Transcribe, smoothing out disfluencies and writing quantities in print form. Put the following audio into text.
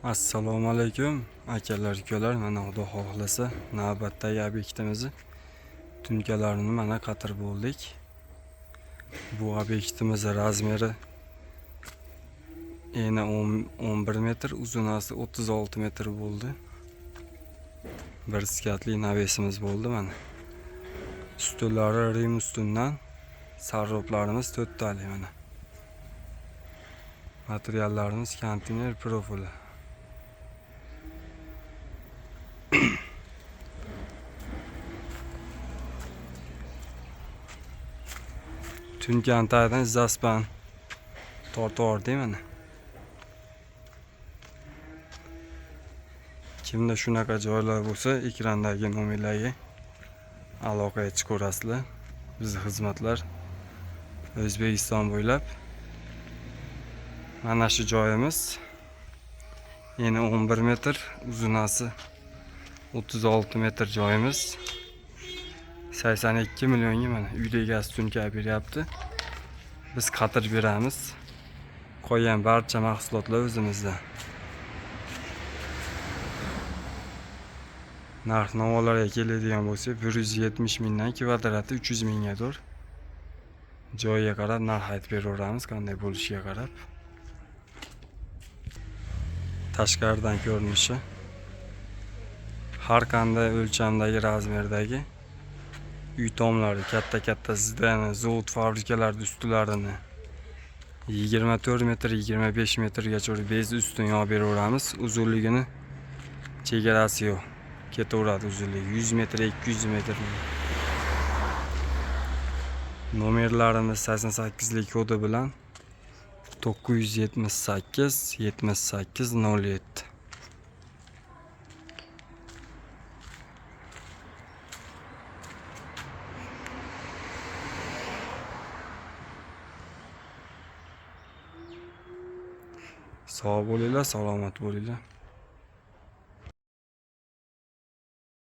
Assalomu alaykum akalar ukalar, mana Xudo xohlasa navbatdagi obyektimizni tunkalarini mana qatirib bo'ldik. Bu obyektimiz razmeri eni 11 metr, uzunasi 36 metr bo'ldi. Bir skatli navesimiz bo'ldi mana. Ustulari rim ustundan, sarroplarimiz 4 tali mana. Materiallarimiz konteyner profili. Tunkantaydan zaspan tortib mana. Kimda shunaqa joylar bo'lsa, ekrandagi nomerlarga aloqaga chiqarasizlar. Bizning xizmatlar O'zbekiston bo'ylab. Mana shu joyimiz eni 11 metr, uzunasi 36 metr joyimiz. 82 millionga mana uyda egasi tunka beryapti. Biz qatirib beramiz. Qolgan barcha mahsulotlar o'zimizda. Narx-navolarga keladigan bo'lsa, 170 mingdan kvadrati 300 minggadir. Joyiga qarab narx aytib beraveramiz, qanday bo'lishiga qarab. Tashqaridan ko'rinishi har qanday o'lchamdagi, razmerdagi uy tomlari, katta zidani, zavod fabrikalarning ustularini 24 metr, 25 metrgacha bez ustun yopib beraveramiz. Uzunligini chegarasi yo'q. Ketaveradi uzunligi 100 metr, 200 metr. Nomerlarimiz 88lik kodi bilan 978 78 07. Sog' bo'linglar, salomat bo'linglar.